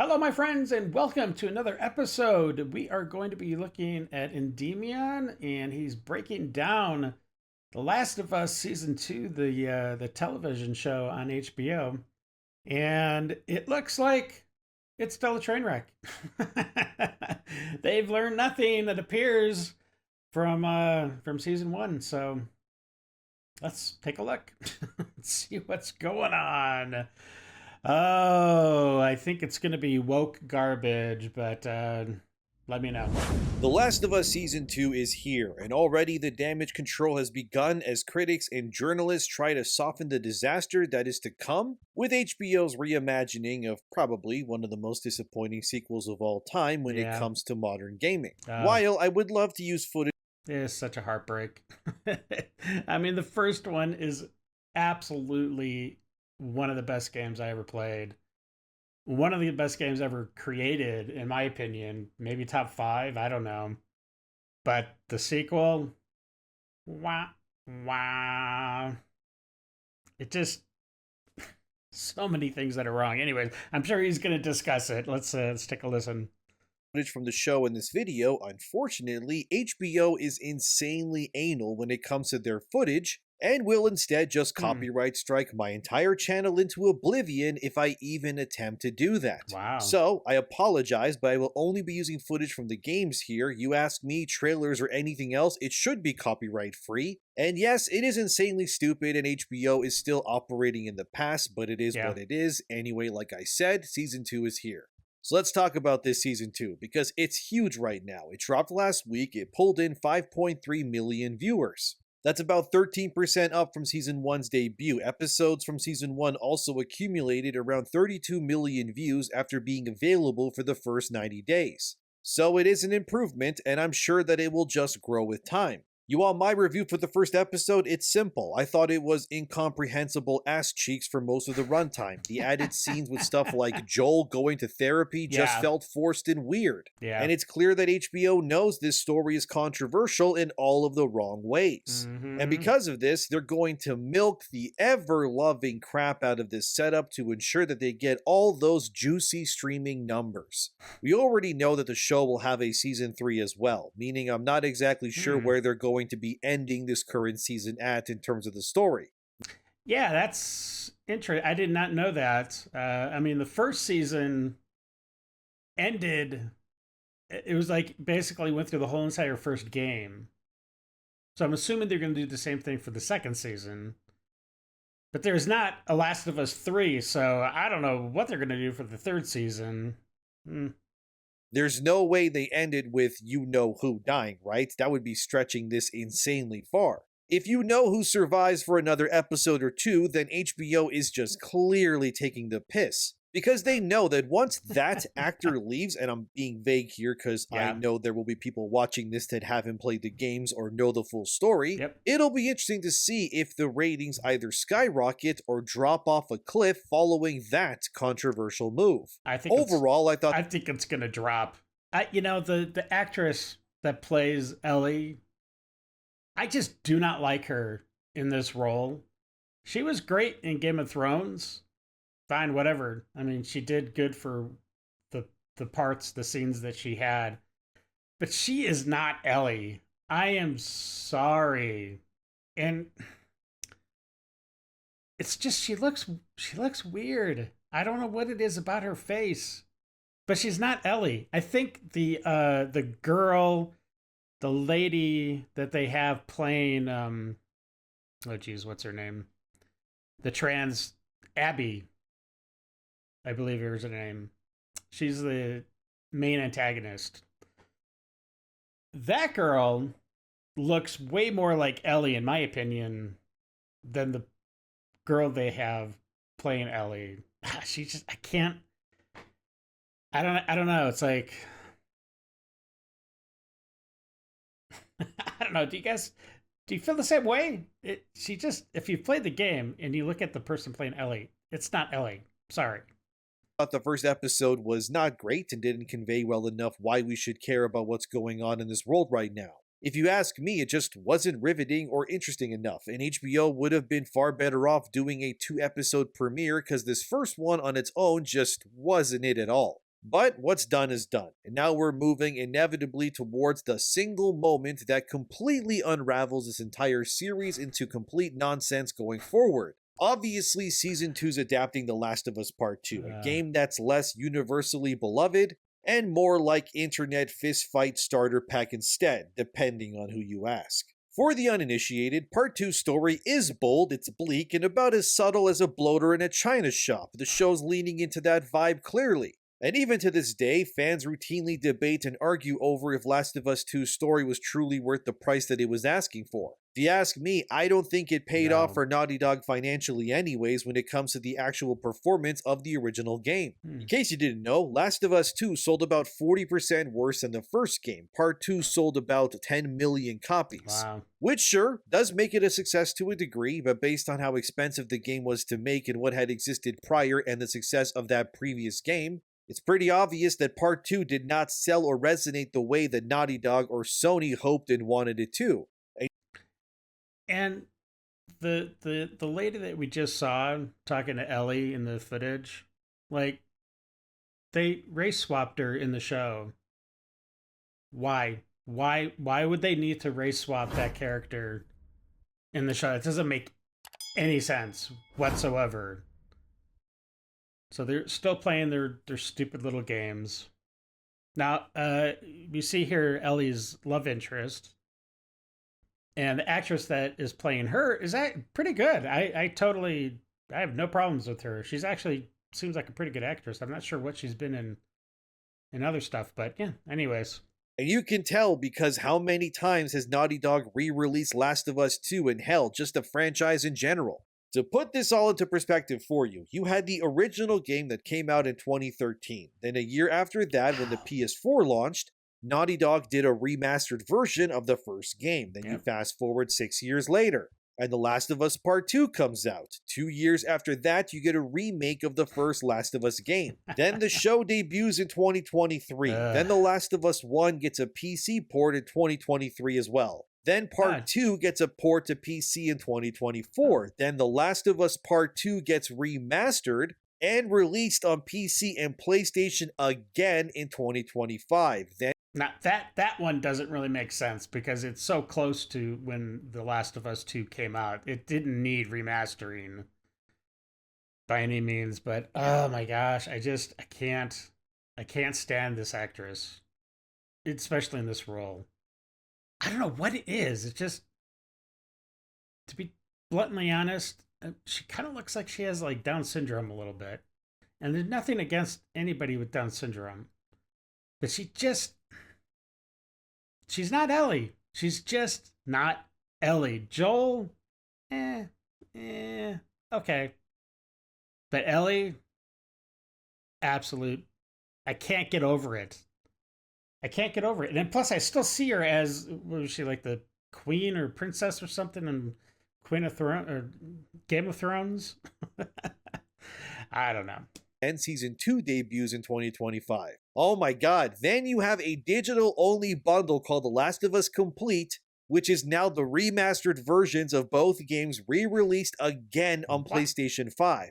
Hello, my friends, and welcome to another episode. We are going to be looking at Endymion, and he's breaking down The Last of Us season two, the television show on HBO. And it looks like it's still a train wreck. They've learned nothing, it appears, from season one. So let's take a look. See what's going on. Oh, I think it's going to be woke garbage, but let me know. The Last of Us Season 2 is here, and already the damage control has begun as critics and journalists try to soften the disaster that is to come, with HBO's reimagining of probably one of the most disappointing sequels of all time when it comes to modern gaming. While I would love to use footage. It is such a heartbreak. I mean, the first one is absolutely one of the best games I ever played. One of the best games ever created, in my opinion. Maybe top 5, I don't know. But the sequel, wow. It just, so many things that are wrong. Anyways, I'm sure he's going to discuss it. Let's take a listen. Footage from the show in this video. Unfortunately, HBO is insanely anal when it comes to their footage, and will instead just copyright strike my entire channel into oblivion if I even attempt to do that. Wow. So, I apologize, but I will only be using footage from the games here. You ask me, trailers or anything else, it should be copyright free. And yes, it is insanely stupid and HBO is still operating in the past, but it is what it is. Anyway, like I said, Season 2 is here. So let's talk about this Season 2, because it's huge right now. It dropped last week, it pulled in 5.3 million viewers. That's about 13% up from Season 1's debut. Episodes from Season 1 also accumulated around 32 million views after being available for the first 90 days. So it is an improvement, and I'm sure that it will just grow with time. You want my review for the first episode? It's simple. I thought it was incomprehensible ass cheeks for most of the runtime. The added scenes with stuff like Joel going to therapy just felt forced and weird. And it's clear that HBO knows this story is controversial in all of the wrong ways. And because of this, they're going to milk the ever-loving crap out of this setup to ensure that they get all those juicy streaming numbers. We already know that the show will have a Season 3 as well, meaning I'm not exactly sure where they're going to be ending this current season at in terms of the story. Yeah, that's interesting. I did not know that. I mean, the first season ended, it was like basically went through the whole entire first game. So I'm assuming they're going to do the same thing for the second season. But there's not a Last of Us 3, so I don't know what they're going to do for the third season. There's no way they ended with you-know-who dying, right? That would be stretching this insanely far. If you know who survives for another episode or two, then HBO is just clearly taking the piss. Because they know that once that actor leaves, and I'm being vague here because I know there will be people watching this that haven't played the games or know the full story, it'll be interesting to see if the ratings either skyrocket or drop off a cliff following that controversial move. I think it's going to drop. The actress that plays Ellie, I just do not like her in this role. She was great in Game of Thrones. Fine, whatever. I mean, she did good for the scenes that she had. But she is not Ellie. I am sorry. And it's just she looks weird. I don't know what it is about her face. But she's not Ellie. I think the girl, the lady that they have playing what's her name? The trans Abby, I believe is her name. She's the main antagonist. That girl looks way more like Ellie, in my opinion, than the girl they have playing Ellie. She just, I don't know. It's like, I don't know. Do you feel the same way? If you play the game and you look at the person playing Ellie, it's not Ellie. Sorry. Thought the first episode was not great and didn't convey well enough why we should care about what's going on in this world right now. If you ask me, it just wasn't riveting or interesting enough, and HBO would have been far better off doing a 2-episode premiere because this first one on its own just wasn't it at all. But what's done is done, and now we're moving inevitably towards the single moment that completely unravels this entire series into complete nonsense going forward. Obviously, Season 2's adapting The Last of Us Part 2, a game that's less universally beloved and more like internet fistfight starter pack instead, depending on who you ask. For the uninitiated, Part 2's story is bold, it's bleak, and about as subtle as a bloater in a china shop. The show's leaning into that vibe clearly. And even to this day, fans routinely debate and argue over if Last of Us 2's story was truly worth the price that it was asking for. If you ask me, I don't think it paid off for Naughty Dog financially anyways when it comes to the actual performance of the original game. In case you didn't know, Last of Us 2 sold about 40% worse than the first game. Part 2 sold about 10 million copies. Wow. Which sure, does make it a success to a degree, but based on how expensive the game was to make and what had existed prior and the success of that previous game, it's pretty obvious that Part 2 did not sell or resonate the way that Naughty Dog or Sony hoped and wanted it to. And the lady that we just saw talking to Ellie in the footage, like, they race swapped her in the show. Why? Why would they need to race swap that character in the show? It doesn't make any sense whatsoever. So they're still playing their stupid little games. Now, we see here Ellie's love interest. And the actress that is playing her is pretty good. I have no problems with her. She's actually seems like a pretty good actress. I'm not sure what she's been in other stuff, but yeah, anyways. And you can tell because how many times has Naughty Dog re-released Last of Us 2 and hell, just the franchise in general? To put this all into perspective for you, you had the original game that came out in 2013. Then a year after that, when the PS4 launched, Naughty Dog did a remastered version of the first game. Then you fast forward 6 years later, and The Last of Us Part 2 comes out. 2 years after that, you get a remake of the first Last of Us game. Then the show debuts in 2023. Then The Last of Us 1 gets a PC port in 2023 as well. Then Part 2 gets a port to PC in 2024. Then The Last of Us Part 2 gets remastered and released on PC and PlayStation again in 2025. Then now, that one doesn't really make sense because it's so close to when The Last of Us 2 came out. It didn't need remastering by any means, but oh my gosh, I can't stand this actress, especially in this role. I don't know what it is. It's just, to be bluntly honest, she kind of looks like she has like Down syndrome a little bit. And there's nothing against anybody with Down syndrome. But she's not Ellie. She's just not Ellie. Joel, okay. But Ellie, absolute, I can't get over it. I can't get over it. And then plus I still see her as, what was she, like the queen or princess or something in Queen of Thrones or Game of Thrones? I don't know. And Season 2 debuts in 2025. Oh my god, then you have a digital-only bundle called The Last of Us Complete, which is now the remastered versions of both games re-released again on PlayStation 5.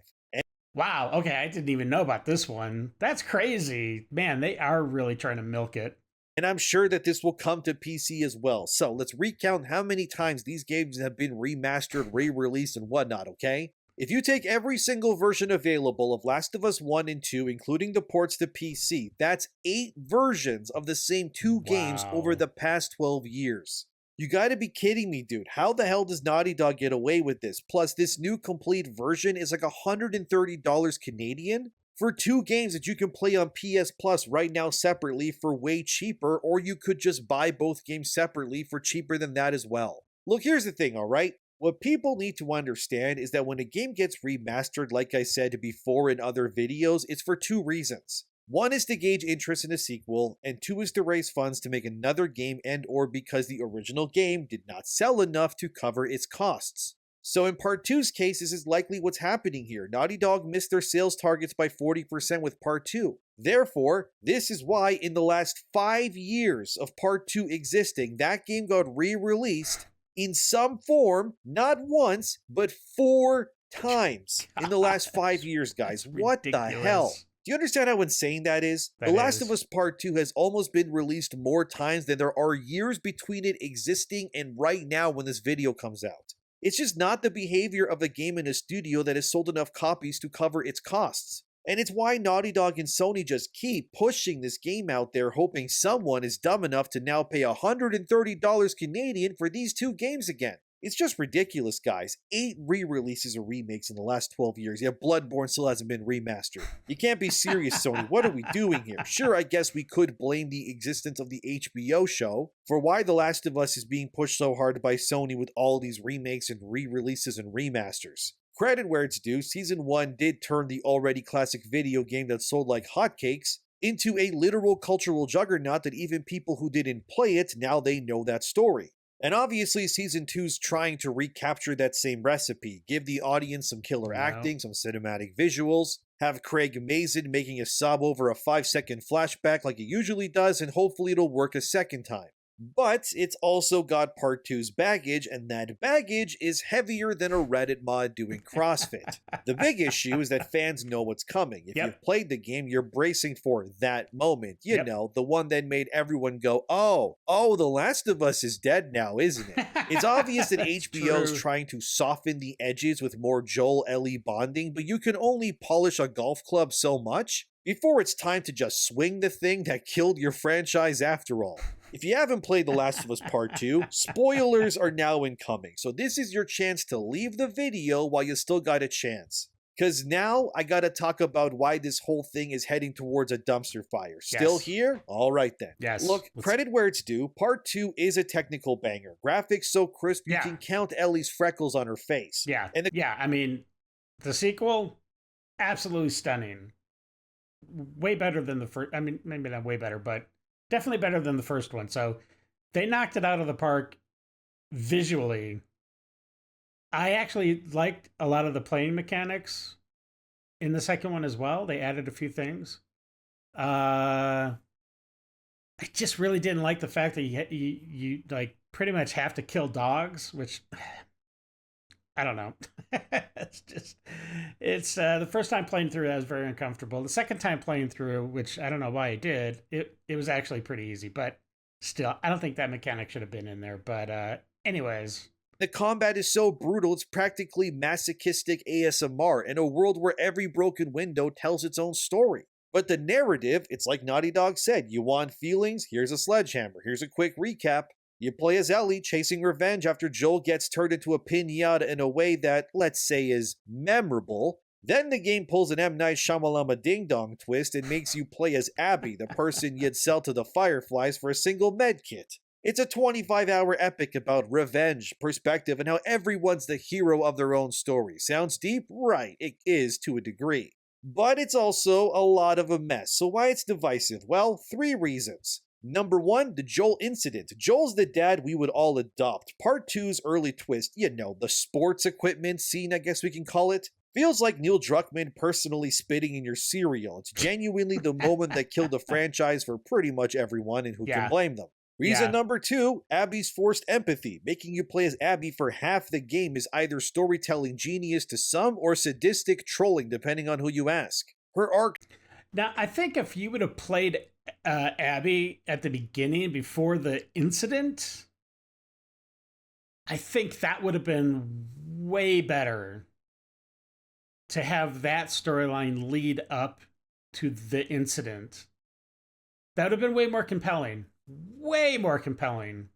Wow, okay, I didn't even know about this one. That's crazy. Man, they are really trying to milk it. And I'm sure that this will come to PC as well. So let's recount how many times these games have been remastered, re-released, and whatnot, okay? If you take every single version available of Last of Us 1 and 2, including the ports to PC, that's 8 versions of the same 2 games over the past 12 years. You gotta be kidding me, dude. How the hell does Naughty Dog get away with this? Plus, this new complete version is like $130 Canadian for 2 games that you can play on PS Plus right now separately for way cheaper, or you could just buy both games separately for cheaper than that as well. Look, here's the thing, alright? What people need to understand is that when a game gets remastered, like I said before in other videos, it's for 2 reasons. 1 is to gauge interest in a sequel, and 2 is to raise funds to make another game and or because the original game did not sell enough to cover its costs. So in Part 2's case, this is likely what's happening here. Naughty Dog missed their sales targets by 40% with Part 2. Therefore, this is why in the last 5 years of Part 2 existing, that game got re-released in some form, not once, but 4 times in the last 5 years, guys. What the hell? Do you understand how insane that is? The That Last of is. Us Part 2 has almost been released more times than there are years between it existing and right now when this video comes out. It's just not the behavior of a game in a studio that has sold enough copies to cover its costs. And it's why Naughty Dog and Sony just keep pushing this game out there, hoping someone is dumb enough to now pay $130 Canadian for these two games again. It's just ridiculous, guys. 8 re-releases or remakes in the last 12 years, yet Bloodborne still hasn't been remastered. You can't be serious, Sony. What are we doing here? Sure, I guess we could blame the existence of the HBO show for why The Last of Us is being pushed so hard by Sony with all these remakes and re-releases and remasters. Credit where it's due, Season 1 did turn the already classic video game that sold like hotcakes into a literal cultural juggernaut that even people who didn't play it, now they know that story. And obviously, Season 2's trying to recapture that same recipe, give the audience some killer acting, some cinematic visuals, have Craig Mazin making a sob over a 5-second flashback like he usually does, and hopefully it'll work a second time. But it's also got Part 2's baggage, and that baggage is heavier than a Reddit mod doing CrossFit. The big issue is that fans know what's coming. If you've played the game, you're bracing for that moment. You know, the one that made everyone go, oh, The Last of Us is dead now, isn't it? It's obvious that HBO is trying to soften the edges with more Joel-Ellie bonding, but you can only polish a golf club so much before it's time to just swing the thing that killed your franchise after all. If you haven't played The Last of Us Part 2, spoilers are now incoming, so this is your chance to leave the video while you still got a chance. Cause now I gotta talk about why this whole thing is heading towards a dumpster fire. Still here? Alright then. Look, credit where it's due, Part 2 is a technical banger. Graphics so crisp you can count Ellie's freckles on her face. I mean, the sequel, absolutely stunning. Way better than the first. I mean, maybe not way better, but definitely better than the first one. So they knocked it out of the park visually. I actually liked a lot of the playing mechanics in the second one as well. They added a few things. I just really didn't like the fact that you like pretty much have to kill dogs, which I don't know. It's the first time playing through, I was very uncomfortable. The second time playing through, which I don't know why I did, it was actually pretty easy, but still, I don't think that mechanic should have been in there. But anyways. The combat is so brutal, it's practically masochistic ASMR in a world where every broken window tells its own story. But the narrative, it's like Naughty Dog said, you want feelings? Here's a sledgehammer. Here's a quick recap. You play as Ellie, chasing revenge after Joel gets turned into a piñata in a way that, let's say, is memorable. Then the game pulls an M. Night Shyamalan ding-dong twist and makes you play as Abby, the person you'd sell to the Fireflies for a single medkit. It's a 25-hour epic about revenge, perspective, and how everyone's the hero of their own story. Sounds deep? Right, it is to a degree. But it's also a lot of a mess. So why it's divisive? Well, 3 reasons. Number 1, the Joel incident. Joel's the dad we would all adopt. Part 2's early twist, you know, the sports equipment scene, I guess we can call it, feels like Neil Druckmann personally spitting in your cereal. It's genuinely the moment that killed the franchise for pretty much everyone, and who can blame them. Reason number 2, Abby's forced empathy. Making you play as Abby for half the game is either storytelling genius to some or sadistic trolling, depending on who you ask. Her arc... Now, I think if you would have played Abby at the beginning before the incident, I think that would have been way better to have that storyline lead up to the incident. That would have been way more compelling. Way more compelling.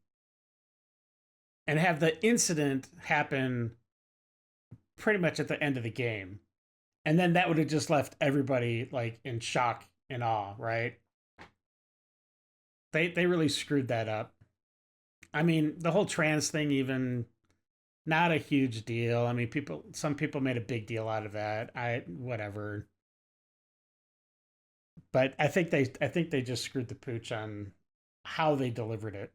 And have the incident happen pretty much at the end of the game. And then that would have just left everybody like in shock and awe, right? They really screwed that up. I mean, the whole trans thing, even not a huge deal. I mean, some people made a big deal out of that. Whatever. But I think they just screwed the pooch on how they delivered it.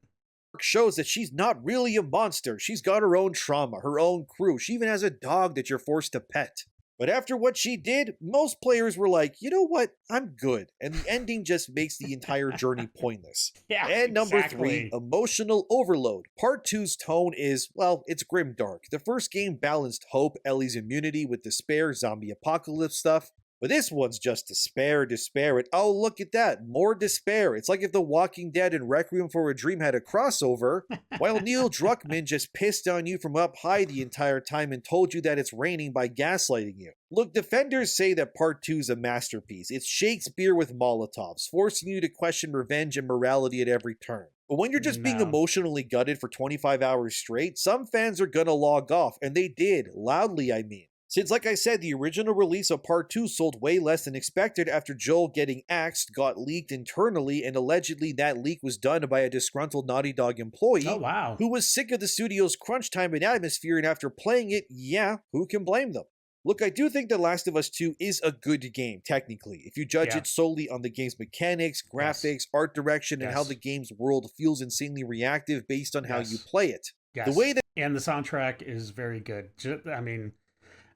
Shows that she's not really a monster. She's got her own trauma, her own crew. She even has a dog that you're forced to pet. But after what she did, most players were like, you know what? I'm good. And the ending just makes the entire journey pointless. And number 3, emotional overload. Part 2's tone is, well, it's grimdark. The first game balanced hope, Ellie's immunity with despair, zombie apocalypse stuff. But this one's just despair, despair, and oh, look at that, more despair. It's like if The Walking Dead and Requiem for a Dream had a crossover, while Neil Druckmann just pissed on you from up high the entire time and told you that it's raining by gaslighting you. Look, defenders say that Part 2 is a masterpiece. It's Shakespeare with Molotovs, forcing you to question revenge and morality at every turn. But when you're just being No. emotionally gutted for 25 hours straight, some fans are gonna log off, and they did, loudly I mean. Since, like I said, the original release of Part 2 sold way less than expected after Joel getting axed got leaked internally, and allegedly that leak was done by a disgruntled Naughty Dog employee Oh, wow. who was sick of the studio's crunch time and atmosphere, and after playing it, yeah, who can blame them? Look, I do think The Last of Us 2 is a good game, technically, if you judge Yeah. it solely on the game's mechanics, graphics, art direction, and how Yes. the game's world feels insanely reactive based on how you Yes. play it. Yes. The way that And the soundtrack is very good. I mean,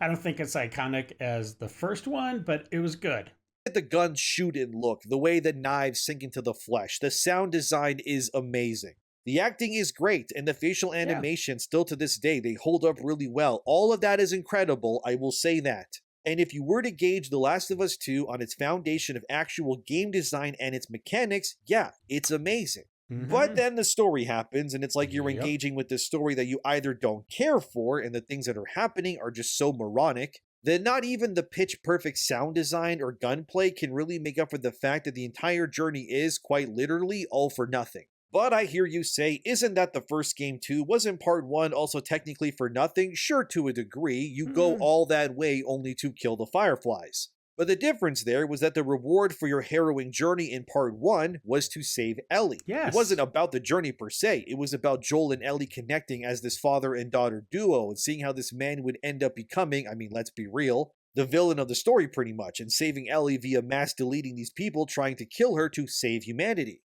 I don't think it's iconic as the first one, but it was good. the guns shoot and look, the way the knives sink into the flesh, the sound design is amazing. The acting is great, and the facial animation, still to this day, they hold up really well. All of that is incredible, I will say that. And if you were to gauge The Last of Us 2 on its foundation of actual game design and its mechanics, yeah, it's amazing. But then the story happens, and it's like you're Yep. engaging with this story that you either don't care for, and the things that are happening are just so moronic, that not even the pitch perfect sound design or gunplay can really make up for the fact that the entire journey is, quite literally, all for nothing. But I hear you say, isn't that the first game too? Wasn't part 1 also technically for nothing? Sure, to a degree, you go all that way only to kill the Fireflies. But the difference there was that the reward for your harrowing journey in part 1 was to save Ellie. Yes. It wasn't about the journey per se, it was about Joel and Ellie connecting as this father and daughter duo and seeing how this man would end up becoming, I mean, let's be real, the villain of the story pretty much, and saving Ellie via mass deleting these people trying to kill her to save humanity.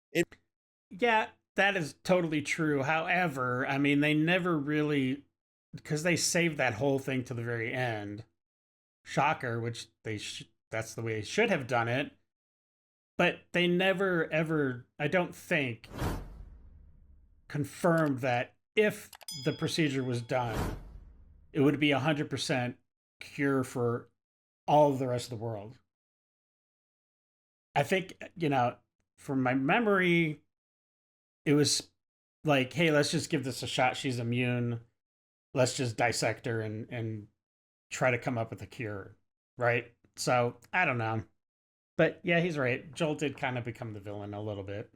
Yeah, that is totally true. However, I mean, they never really, because they saved that whole thing to the very end. Shocker, which that's the way they should have done it. But they never, ever, I don't think, confirmed that if the procedure was done, it would be 100% cure for all of the rest of the world. I think, from my memory, it was like, hey, let's just give this a shot. She's immune. Let's just dissect her and try to come up with a cure, right? So, I don't know. But yeah, he's right. Joel did kind of become the villain a little bit.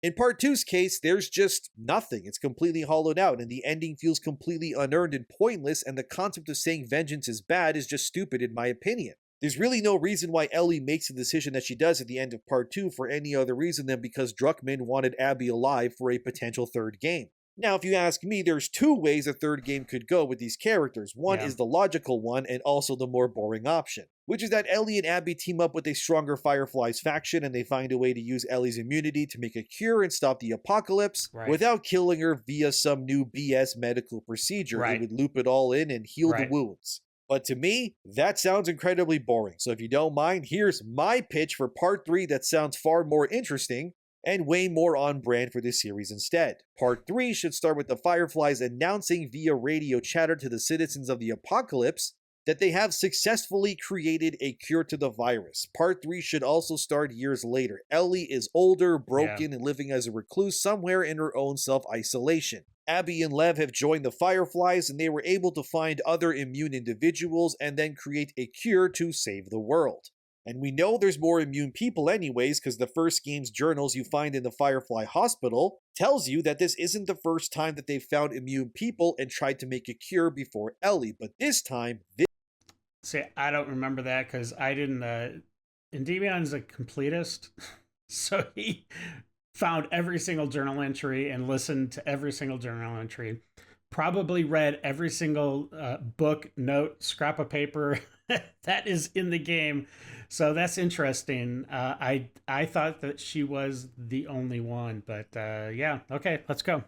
In part 2's case, there's just nothing. It's completely hollowed out, and the ending feels completely unearned and pointless, and the concept of saying vengeance is bad is just stupid in my opinion. There's really no reason why Ellie makes the decision that she does at the end of part 2 for any other reason than because Druckmann wanted Abby alive for a potential third game. Now, if you ask me, there's two ways a third game could go with these characters. One is the logical one, and also the more boring option, which is that Ellie and Abby team up with a stronger Fireflies faction, and they find a way to use Ellie's immunity to make a cure and stop the apocalypse, without killing her via some new BS medical procedure. It would loop it all in and heal the wounds. But to me, that sounds incredibly boring. So if you don't mind, here's my pitch for part 3 that sounds far more interesting and way more on brand for this series instead. Part 3 should start with the Fireflies announcing via radio chatter to the citizens of the apocalypse that they have successfully created a cure to the virus. Part 3 should also start years later. Ellie is older, broken, and living as a recluse somewhere in her own self-isolation. Abby and Lev have joined the Fireflies, and they were able to find other immune individuals and then create a cure to save the world. And we know there's more immune people anyways, because the first game's journals you find in the Firefly Hospital tells you that this isn't the first time that they've found immune people and tried to make a cure before Ellie, but this time... See, I don't remember that because I didn't... Endymion is a completist, so he found every single journal entry and listened to every single journal entry. Probably read every single book, note, scrap of paper that is in the game. So that's interesting. I thought that she was the only one, but yeah, okay, let's go.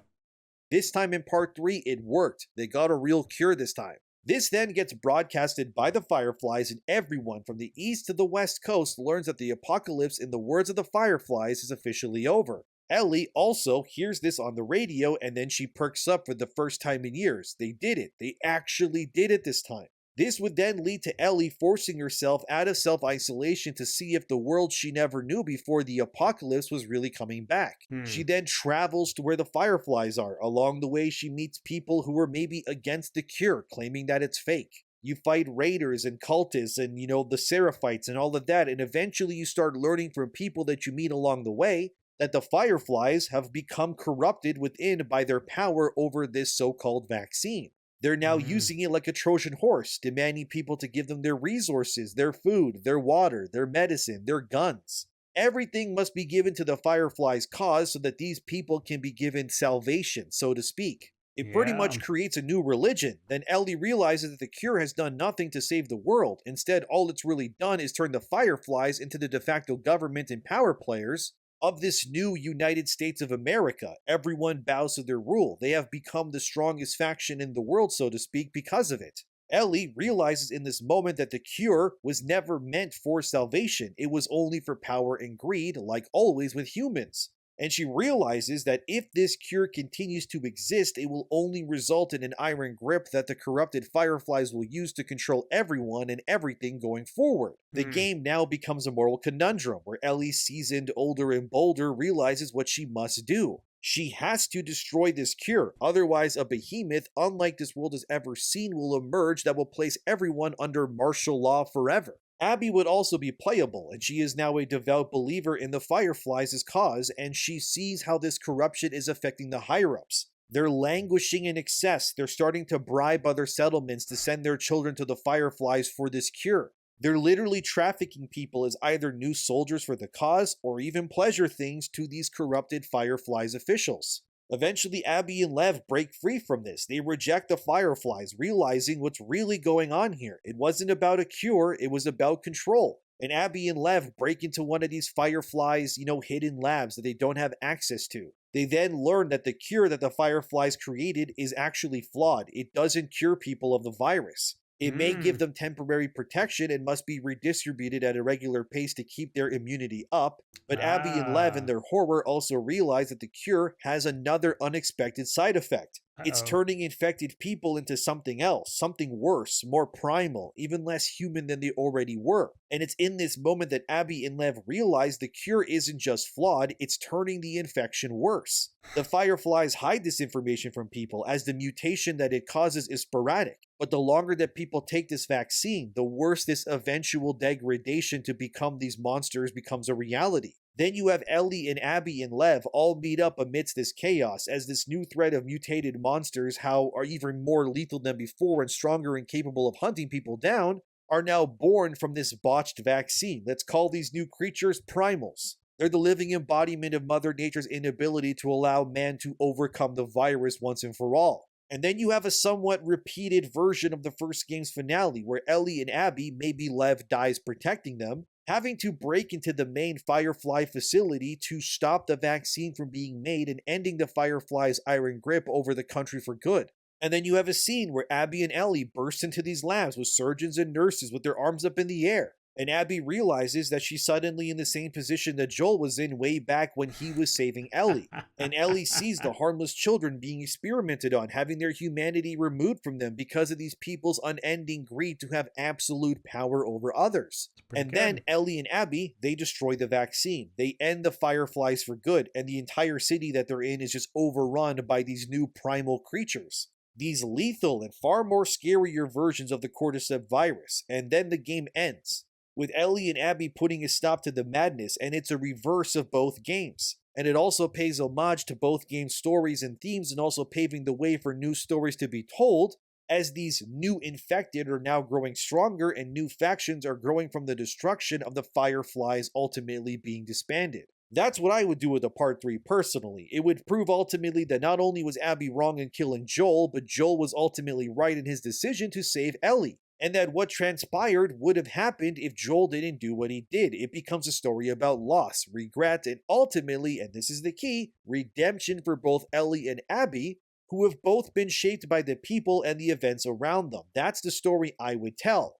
This time in part 3, it worked. They got a real cure this time. This then gets broadcasted by the Fireflies, and everyone from the east to the west coast learns that the apocalypse, in the words of the Fireflies, is officially over. Ellie also hears this on the radio, and then she perks up for the first time in years. They did it. They actually did it this time. This would then lead to Ellie forcing herself out of self-isolation to see if the world she never knew before the apocalypse was really coming back. Hmm. She then travels to where the Fireflies are. Along the way, she meets people who are maybe against the cure, claiming that it's fake. You fight raiders and cultists and, the Seraphites and all of that, and eventually you start learning from people that you meet along the way that the Fireflies have become corrupted within by their power over this so-called vaccine. They're now Hmm. using it like a Trojan horse, demanding people to give them their resources, their food, their water, their medicine, their guns. Everything must be given to the Fireflies' cause so that these people can be given salvation, so to speak. It pretty Yeah. much creates a new religion. Then Ellie realizes that the cure has done nothing to save the world. Instead, all it's really done is turn the Fireflies into the de facto government and power players of this new United States of America. Everyone bows to their rule. They have become the strongest faction in the world, so to speak, because of it. Ellie realizes in this moment that the cure was never meant for salvation. It was only for power and greed, like always with humans. And she realizes that if this cure continues to exist, it will only result in an iron grip that the corrupted Fireflies will use to control everyone and everything going forward. The Hmm. game now becomes a moral conundrum where Ellie, seasoned, older, and bolder, realizes what she must do. She has to destroy this cure, otherwise a behemoth unlike this world has ever seen will emerge that will place everyone under martial law forever. Abby would also be playable, and she is now a devout believer in the Fireflies' cause, and she sees how this corruption is affecting the higher-ups. They're languishing in excess, they're starting to bribe other settlements to send their children to the Fireflies for this cure. They're literally trafficking people as either new soldiers for the cause, or even pleasure things to these corrupted Fireflies officials. Eventually, Abby and Lev break free from this. They reject the Fireflies, realizing what's really going on here. It wasn't about a cure, it was about control. And Abby and Lev break into one of these Fireflies, hidden labs that they don't have access to. They then learn that the cure that the Fireflies created is actually flawed. It doesn't cure people of the virus. It may Hmm. give them temporary protection and must be redistributed at a regular pace to keep their immunity up, but Abby and Lev, in Ah. their horror, also realize that the cure has another unexpected side effect. It's Uh-oh. turning infected people into something else, something worse, more primal, even less human than they already were. And it's in this moment that Abby and Lev realize the cure isn't just flawed, it's turning the infection worse. The Fireflies hide this information from people as the mutation that it causes is sporadic. But the longer that people take this vaccine, the worse this eventual degradation to become these monsters becomes a reality. Then you have Ellie and Abby and Lev all meet up amidst this chaos as this new threat of mutated monsters, how are even more lethal than before and stronger and capable of hunting people down, are now born from this botched vaccine. Let's call these new creatures primals. They're the living embodiment of Mother Nature's inability to allow man to overcome the virus once and for all. And then you have a somewhat repeated version of the first game's finale, where Ellie and Abby, maybe Lev dies protecting them, having to break into the main Firefly facility to stop the vaccine from being made and ending the Firefly's iron grip over the country for good. And then you have a scene where Abby and Ellie burst into these labs with surgeons and nurses with their arms up in the air. And Abby realizes that she's suddenly in the same position that Joel was in way back when he was saving Ellie. And Ellie sees the harmless children being experimented on, having their humanity removed from them because of these people's unending greed to have absolute power over others. Pretty And then good. Ellie and Abby, they destroy the vaccine. They end the Fireflies for good, and the entire city that they're in is just overrun by these new primal creatures. These lethal and far more scarier versions of the cordyceps virus. And then the game ends with Ellie and Abby putting a stop to the madness, and it's a reverse of both games. And it also pays homage to both games' stories and themes, and also paving the way for new stories to be told, as these new infected are now growing stronger and new factions are growing from the destruction of the Fireflies ultimately being disbanded. That's what I would do with a part 3 personally. It would prove ultimately that not only was Abby wrong in killing Joel, but Joel was ultimately right in his decision to save Ellie. And that what transpired would have happened if Joel didn't do what he did. It becomes a story about loss, regret, and ultimately, and this is the key, redemption for both Ellie and Abby, who have both been shaped by the people and the events around them. That's the story I would tell.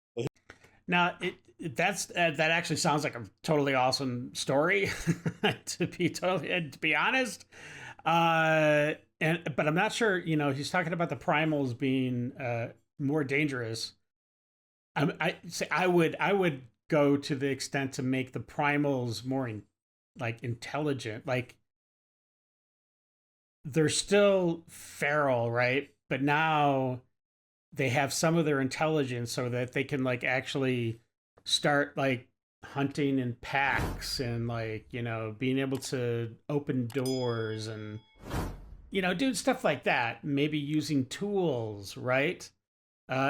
Now, that actually sounds like a totally awesome story. To be honest, but I'm not sure. He's talking about the primals being more dangerous. I would go to the extent to make the primals more intelligent. Like they're still feral, right? But now they have some of their intelligence so that they can like actually start like hunting in packs and like, being able to open doors and doing stuff like that. Maybe using tools, right?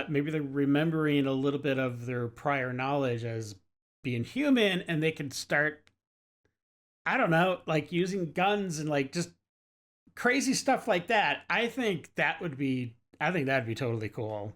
Maybe they're remembering a little bit of their prior knowledge as being human, and they can start, I don't know, like using guns and like just crazy stuff like that. I think that'd be totally cool.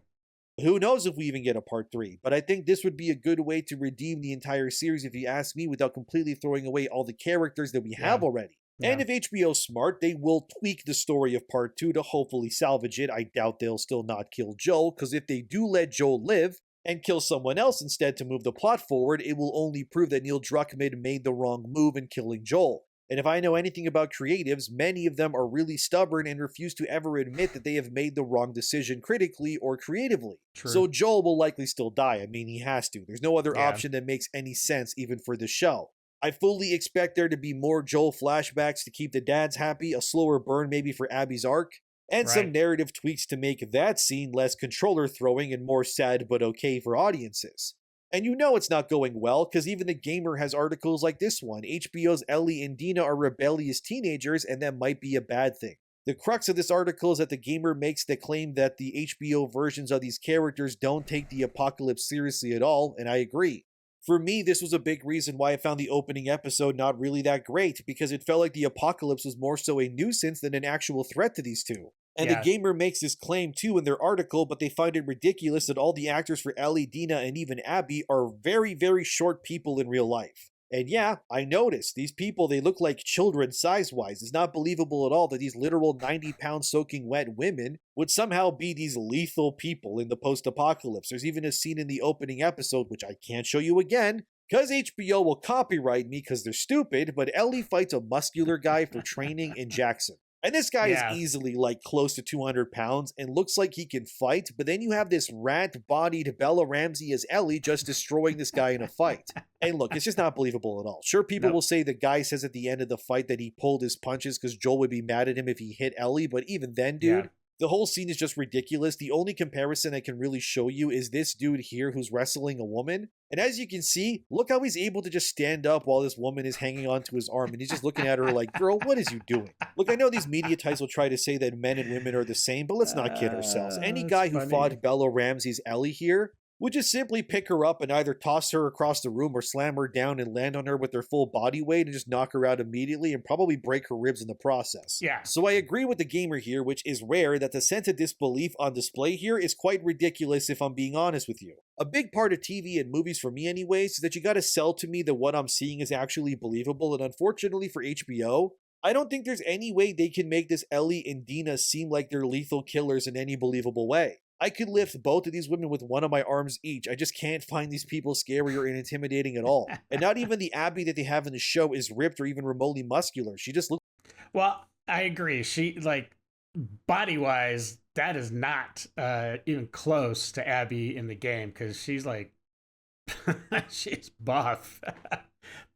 Who knows if we even get a part 3, but I think this would be a good way to redeem the entire series if you ask me, without completely throwing away all the characters that we have Yeah, already. And yeah, if HBO's smart, they will tweak the story of part 2 to hopefully salvage it. I doubt they'll still not kill Joel, because if they do let Joel live and kill someone else instead to move the plot forward, it will only prove that Neil Druckmann made the wrong move in killing Joel. And if I know anything about creatives, many of them are really stubborn and refuse to ever admit that they have made the wrong decision critically or creatively. true. So Joel will likely still die. I mean, he has to. There's no other Yeah, option that makes any sense even for the show. I fully expect there to be more Joel flashbacks to keep the dads happy, a slower burn maybe for Abby's arc, and some right. narrative tweaks to make that scene less controller throwing and more sad but okay for audiences. And you know it's not going well, because even The Gamer has articles like this one. HBO's Ellie and Dina are rebellious teenagers, and that might be a bad thing. The crux of this article is that The Gamer makes the claim that the HBO versions of these characters don't take the apocalypse seriously at all, and I agree. For me, this was a big reason why I found the opening episode not really that great, because it felt like the apocalypse was more so a nuisance than an actual threat to these two. And The Yeah, Gamer makes this claim too in their article, but they find it ridiculous that all the actors for Ellie, Dina, and even Abby are very, very short people in real life. And yeah, I noticed, these people, they look like children size-wise. It's not believable at all that these literal 90-pound soaking wet women would somehow be these lethal people in the post-apocalypse. There's even a scene in the opening episode, which I can't show you again, because HBO will copyright me because they're stupid, but Ellie fights a muscular guy for training in Jackson. And this guy is yeah. easily like close to 200 pounds and looks like he can fight, but then you have this rat-bodied Bella Ramsey as Ellie just destroying this guy in a fight. And look, it's just not believable at all. Sure, people will Nope. say the guy says at the end of the fight that he pulled his punches because Joel would be mad at him if he hit Ellie, but even then, Yeah, dude, the whole scene is just ridiculous. The only comparison I can really show you is this dude here who's wrestling a woman. And as you can see, look how he's able to just stand up while this woman is hanging onto his arm and he's just looking at her like, girl, what is you doing? Look, I know these media types will try to say that men and women are the same, but let's not kid ourselves. Any That's guy who funny. fought Bella Ramsey's Ellie here would just simply pick her up and either toss her across the room or slam her down and land on her with their full body weight and just knock her out immediately and probably break her ribs in the process. Yeah, So I agree with The Gamer here, which is rare, that the sense of disbelief on display here is quite ridiculous if I'm being honest with you. A big part of TV and movies for me anyways is that you gotta sell to me that what I'm seeing is actually believable, and unfortunately for HBO, I don't think there's any way they can make this Ellie and Dina seem like they're lethal killers in any believable way. I could lift both of these women with one of my arms each. I just can't find these people scary or intimidating at all. And not even the Abby that they have in the show is ripped or even remotely muscular. She just looks. well, I agree. She like body wise, that is not even close to Abby in the game because she's like she's buff.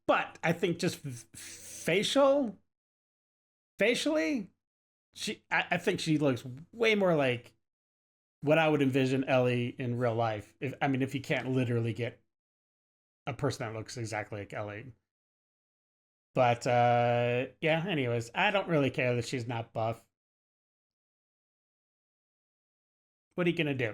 But I think just facially, I think she looks way more like what I would envision Ellie in real life. If you can't literally get a person that looks exactly like Ellie. But yeah, anyways, I don't really care that she's not buff. What are you gonna do?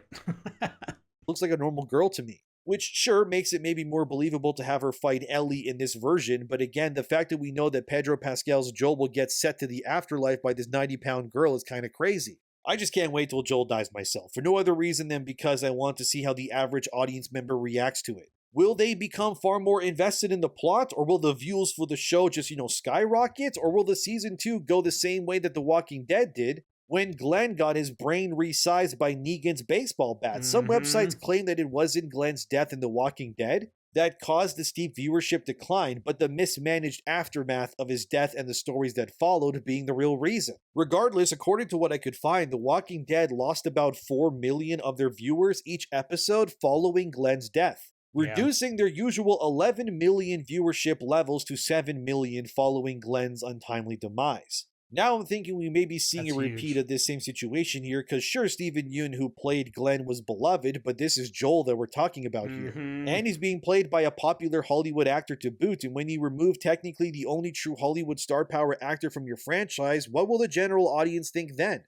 Looks like a normal girl to me. Which sure makes it maybe more believable to have her fight Ellie in this version, but again, the fact that we know that Pedro Pascal's Joel will get set to the afterlife by this 90-pound girl is kind of crazy. I just can't wait till Joel dies myself, for no other reason than because I want to see how the average audience member reacts to it. Will they become far more invested in the plot, or will the views for the show just, skyrocket, or will the season 2 go the same way that The Walking Dead did, when Glenn got his brain resized by Negan's baseball bat? Some Mm-hmm. websites claim that it wasn't Glenn's death in The Walking Dead, that caused the steep viewership decline, but the mismanaged aftermath of his death and the stories that followed being the real reason. Regardless, according to what I could find, The Walking Dead lost about 4 million of their viewers each episode following Glenn's death, Yeah. reducing their usual 11 million viewership levels to 7 million following Glenn's untimely demise. Now I'm thinking we may be seeing That's a repeat huge. of this same situation here, because sure, Stephen Yeun, who played Glenn, was beloved, but this is Joel that we're talking about here. And he's being played by a popular Hollywood actor to boot, and when you remove technically the only true Hollywood star power actor from your franchise, what will the general audience think then?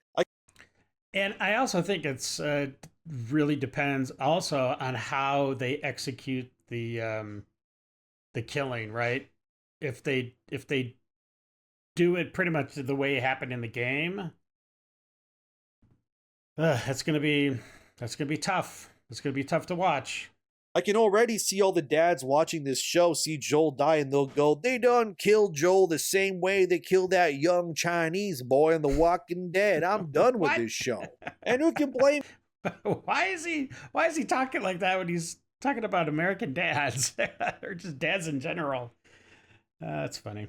And I also think it's really depends also on how they execute the killing, right? If they do it pretty much the way it happened in the game, that's gonna be tough. It's gonna be tough to watch. I can already see all the dads watching this show see Joel die and they'll go, they done killed Joel the same way they killed that young Chinese boy in The Walking Dead. I'm done with this show. And who can blame? Why is he talking like that when he's talking about American dads or just dads in general? That's funny.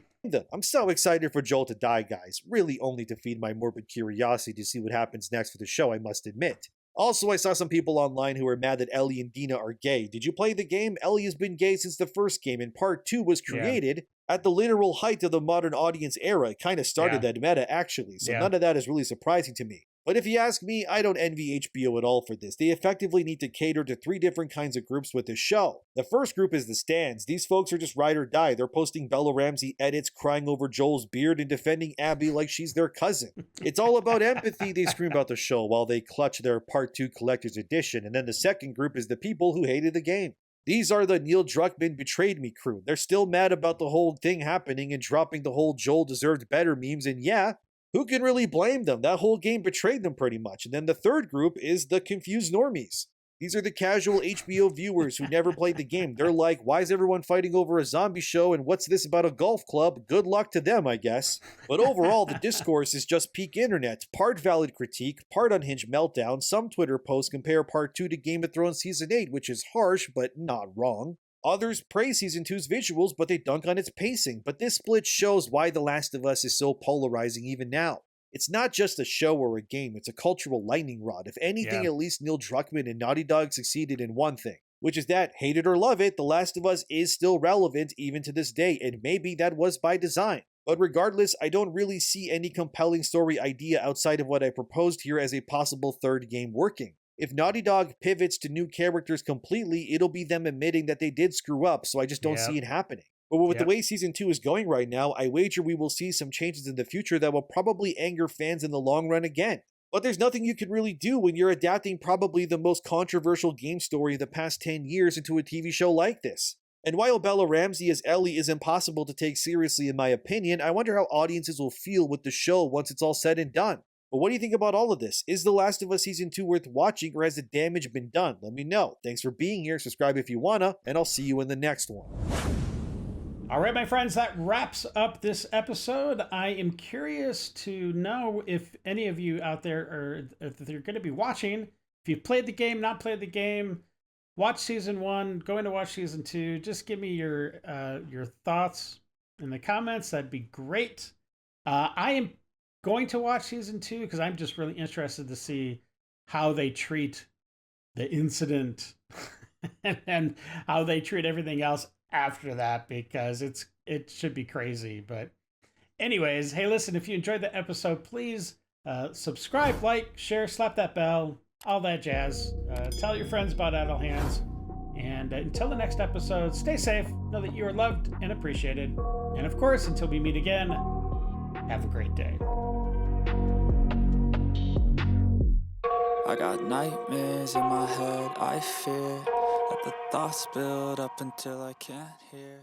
I'm so excited for Joel to die, guys. Really only to feed my morbid curiosity to see what happens next for the show, I must admit. Also, I saw some people online who are mad that Ellie and Dina are gay. Did you play the game? Ellie has been gay since the first game, and part 2 was created at the literal height of the modern audience era. It kind of started that meta, actually, so none of that is really surprising to me. But if you ask me, I don't envy HBO at all for this. They effectively need to cater to 3 different kinds of groups with this show. The first group is the stans. These folks are just ride or die. They're posting Bella Ramsey edits, crying over Joel's beard, and defending Abby like she's their cousin. It's all about empathy, they scream about the show, while they clutch their Part 2 Collector's Edition. And then the second group is the people who hated the game. These are the Neil Druckmann betrayed me crew. They're still mad about the whole thing happening and dropping the whole Joel deserved better memes, and yeah, who can really blame them? That whole game betrayed them pretty much. And then the third group is the confused normies. These are the casual HBO viewers who never played the game. They're like, why is everyone fighting over a zombie show and what's this about a golf club? Good luck to them, I guess. But overall, the discourse is just peak internet. Part valid critique, part unhinged meltdown. Some Twitter posts compare Part 2 to Game of Thrones Season 8, which is harsh, but not wrong. Others praise Season 2's visuals, but they dunk on its pacing. But this split shows why The Last of Us is so polarizing even now. It's not just a show or a game, it's a cultural lightning rod. If anything, at least Neil Druckmann and Naughty Dog succeeded in one thing, which is that, hate it or love it, The Last of Us is still relevant even to this day, and maybe that was by design. But regardless, I don't really see any compelling story idea outside of what I proposed here as a possible third game working. If Naughty Dog pivots to new characters completely, it'll be them admitting that they did screw up, so I just don't see it happening. But with the way Season 2 is going right now, I wager we will see some changes in the future that will probably anger fans in the long run again. But there's nothing you can really do when you're adapting probably the most controversial game story of the past 10 years into a TV show like this. And while Bella Ramsey as Ellie is impossible to take seriously in my opinion, I wonder how audiences will feel with the show once it's all said and done. But what do you think about all of this? Is The Last of Us Season 2 worth watching, or has the damage been done? Let me know. Thanks for being here, subscribe if you wanna, and I'll see you in the next one. All right, my friends, that wraps up this episode. I am curious to know if any of you out there are, if you're going to be watching, if you've played the game, not played the game, watch Season 1, going to watch Season 2, just give me your thoughts in the comments. That'd be great. I am going to watch Season 2 because I'm just really interested to see how they treat the incident and how they treat everything else after that, because it should be crazy. But anyways, hey, listen, if you enjoyed the episode, please subscribe, like, share, slap that bell, all that jazz. Tell your friends about Idle Hands. And until the next episode, stay safe, know that you are loved and appreciated. And of course, until we meet again, have a great day. I got nightmares in my head, I fear. Let the thoughts build up until I can't hear.